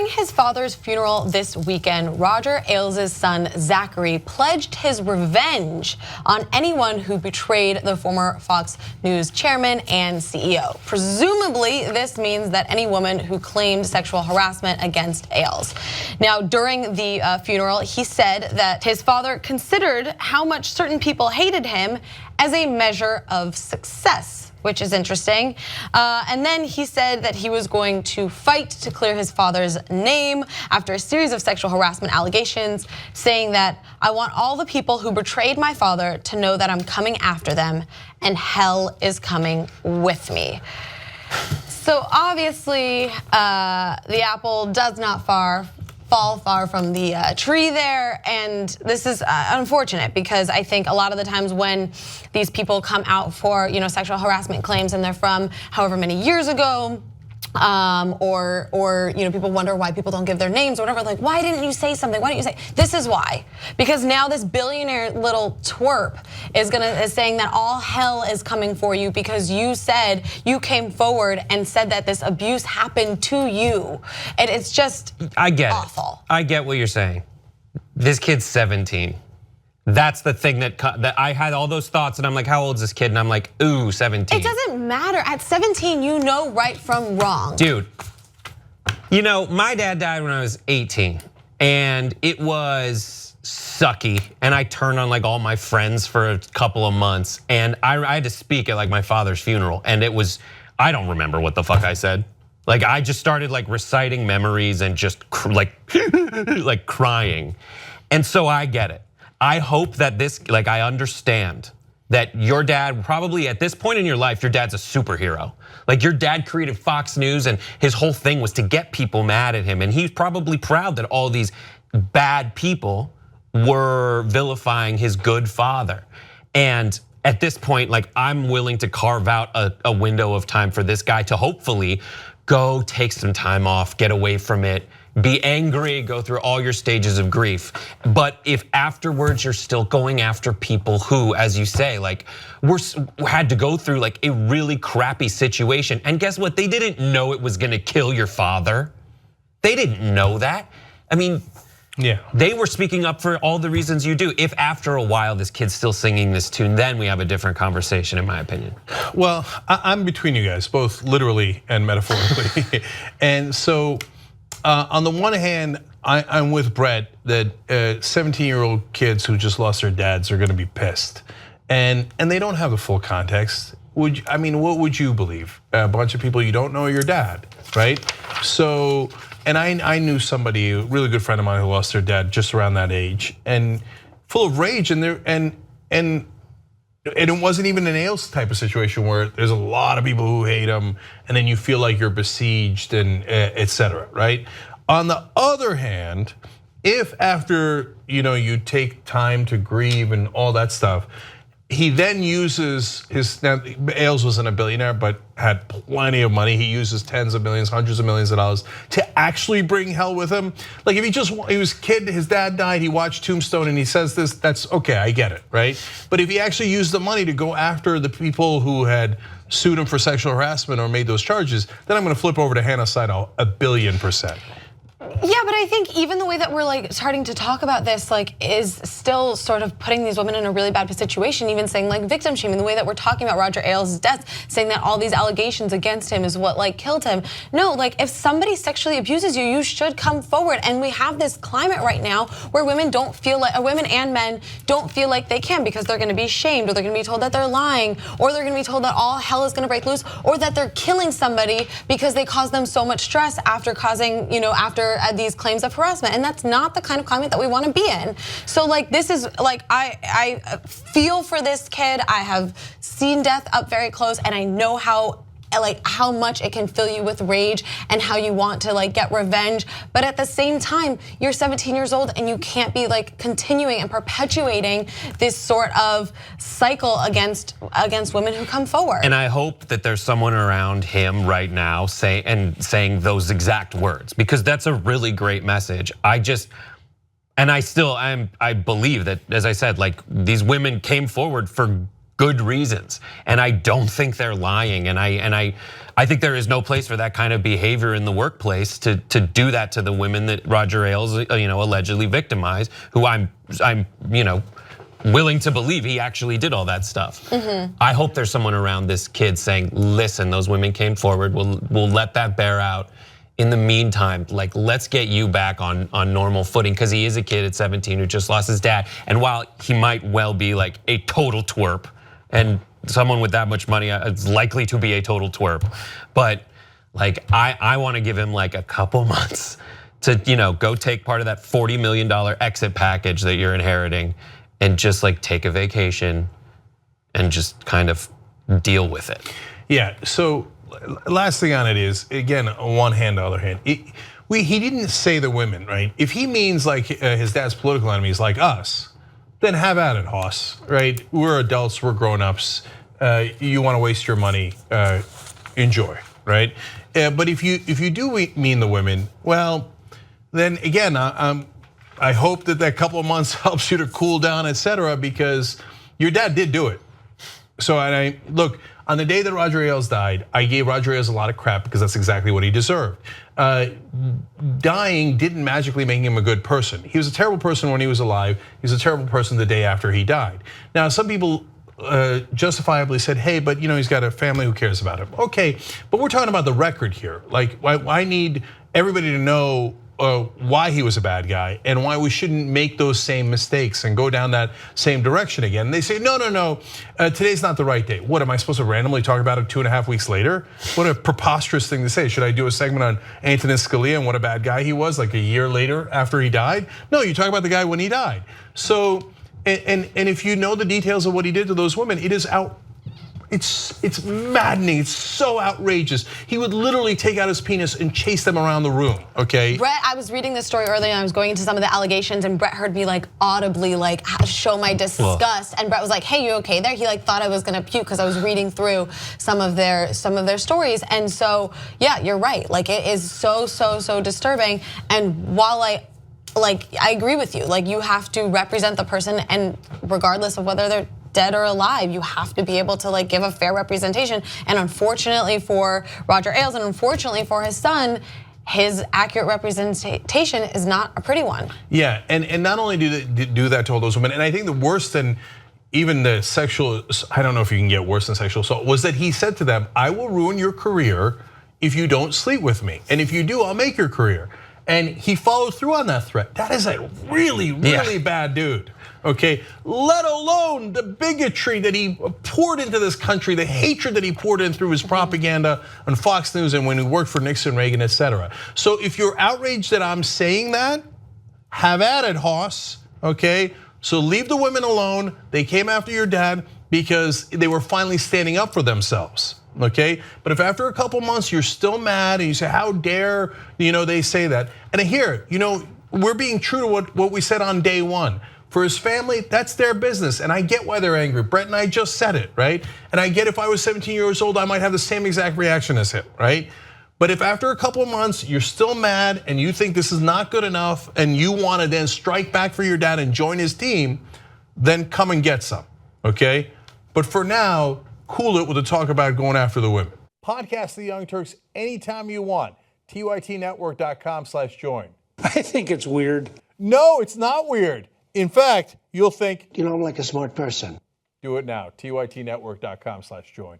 During his father's funeral this weekend, Roger Ailes' son, Zachary, pledged his revenge on anyone who betrayed the former Fox News chairman and CEO. Presumably, this means that any woman who claimed sexual harassment against Ailes. Now, during the funeral, he said that his father considered how much certain people hated him as a measure of success, which is interesting. And then he said that he was going to fight to clear his father's name after a series of sexual harassment allegations, saying that I want all the people who betrayed my father to know that I'm coming after them and hell is coming with me. So obviously, the apple does not fall far from the tree there, and this is unfortunate because I think a lot of the times when these people come out for sexual harassment claims and they're from however many years ago, or people wonder why people don't give their names or whatever. Like, why didn't you say something? Why didn't you say? This is why. Because now this billionaire little twerp is saying that all hell is coming for you because you came forward and said that this abuse happened to you, and it's just awful. I get what you're saying. This kid's 17. That's the thing that I had all those thoughts, and I'm like, how old is this kid? And I'm like, ooh, 17. It doesn't matter. At 17, you know right from wrong. Dude, my dad died when I was 18, and it was sucky. And I turned on like all my friends for a couple of months, and I had to speak at like my father's funeral, and it was, I don't remember what the fuck I said. Like I just started like reciting memories and just like crying. And so I get it. I hope that I understand that your dad probably at this point in your life, your dad's a superhero. Like your dad created Fox News and his whole thing was to get people mad at him. And he's probably proud that all these bad people were vilifying his good father. And at this point, like I'm willing to carve out a window of time for this guy to hopefully go take some time off, get away from it, be angry, go through all your stages of grief. But if afterwards you're still going after people who, as you say, like had to go through like a really crappy situation, and guess what? They didn't know it was gonna kill your father. They didn't know that. I mean, yeah, they were speaking up for all the reasons you do. If after a while this kid's still singing this tune, then we have a different conversation, in my opinion. Well, I'm between you guys, both literally and metaphorically. And so, on the one hand, I'm with Brett that 17-year-old kids who just lost their dads are gonna be pissed. And they don't have the full context. What would you believe? A bunch of people you don't know your dad, right? So, and I knew somebody, a really good friend of mine who lost their dad just around that age, and full of rage, and it wasn't even an Ailes type of situation where there's a lot of people who hate him, and then you feel like you're besieged and etc. Right? On the other hand, if after you take time to grieve and all that stuff, he then uses now Ailes wasn't a billionaire, but had plenty of money. He uses tens of millions, hundreds of millions of dollars to actually bring hell with him. Like if he was a kid, his dad died, he watched Tombstone and he says this, that's okay, I get it, right? But if he actually used the money to go after the people who had sued him for sexual harassment or made those charges, then I'm gonna flip over to Hannah's side 1,000,000,000%. Yeah, but I think even the way that we're like starting to talk about this is still sort of putting these women in a really bad situation, even saying like victim shaming, the way that we're talking about Roger Ailes' death, saying that all these allegations against him is what killed him. No, if somebody sexually abuses you, you should come forward. And we have this climate right now where women don't feel like, women and men don't feel like they can because they're gonna be shamed, or they're gonna be told that they're lying, or they're gonna be told that all hell is gonna break loose, or that they're killing somebody because they caused them so much stress after causing, after these claims of harassment, and that's not the kind of climate that we want to be in. So this is I feel for this kid. I have seen death up very close, and I know how much it can fill you with rage and how you want to get revenge. But at the same time, you're 17 years old and you can't be continuing and perpetuating this sort of cycle against women who come forward. And I hope that there's someone around him right now saying those exact words, because that's a really great message. I believe that, as I said, these women came forward for good reasons. And I don't think they're lying. And I think there is no place for that kind of behavior in the workplace to do that to the women that Roger Ailes, allegedly victimized, who I'm willing to believe he actually did all that stuff. I hope there's someone around this kid saying, listen, those women came forward, we'll let that bear out. In the meantime, like, let's get you back on normal footing, because he is a kid at 17 who just lost his dad. And while he might well be like a total twerp, and someone with that much money is likely to be a total twerp, but like I want to give him like a couple months to go take part of that $40 million exit package that you're inheriting, and just like take a vacation and just kind of deal with it. Yeah. So last thing on it is, again, on one hand, the other hand, he didn't say the women, right? If he means like his dad's political enemies like us, then have at it, Hoss, right? We're adults, we're grown-ups. You want to waste your money, enjoy, right? But if you do mean the women, well, then again, I hope that couple of months helps you to cool down, etc., because your dad did do it. So look, on the day that Roger Ailes died, I gave Roger Ailes a lot of crap because that's exactly what he deserved. Dying didn't magically make him a good person. He was a terrible person when he was alive. He was a terrible person the day after he died. Now, some people justifiably said, hey, but he's got a family who cares about him. Okay, but we're talking about the record here. Like, I need everybody to know why he was a bad guy and why we shouldn't make those same mistakes and go down that same direction again. And they say, no, today's not the right day. What, am I supposed to randomly talk about it 2.5 weeks later? What a preposterous thing to say. Should I do a segment on Antonin Scalia and what a bad guy he was like a year later after he died? No, you talk about the guy when he died. So, and if you know the details of what he did to those women, it is it's maddening. It's so outrageous. He would literally take out his penis and chase them around the room. Okay. Brett, I was reading this story earlier, and I was going into some of the allegations, and Brett heard me like audibly like show my disgust. And Brett was like, "Hey, you okay there?" He like thought I was gonna puke because I was reading through some of their stories. And so yeah, you're right. Like it is so disturbing. And while I agree with you, like you have to represent the person, and regardless of whether they're dead or alive, you have to be able to like give a fair representation. And unfortunately for Roger Ailes, and unfortunately for his son, his accurate representation is not a pretty one. Yeah, and not only do they do that to all those women, and I think the worse than even the sexual, I don't know if you can get worse than sexual assault, was that he said to them, I will ruin your career if you don't sleep with me. And if you do, I'll make your career. And he followed through on that threat. That is a really bad dude. Okay, let alone the bigotry that he poured into this country, the hatred that he poured in through his propaganda on Fox News and when he worked for Nixon, Reagan, etc. So if you're outraged that I'm saying that, have at it, Hoss, okay? So leave the women alone. They came after your dad because they were finally standing up for themselves, okay? But if after a couple months you're still mad and you say, how dare they say that? And here, we're being true to what we said on day one. For his family, that's their business, and I get why they're angry. Brett and I just said it, right? And I get if I was 17 years old, I might have the same exact reaction as him, right? But if after a couple of months you're still mad and you think this is not good enough and you want to then strike back for your dad and join his team, then come and get some, okay? But for now, cool it with the talk about going after the women. Podcast The Young Turks anytime you want. TYTnetwork.com/join. I think it's weird. No, it's not weird. In fact, you'll think, I'm like a smart person. Do it now, tytnetwork.com/join.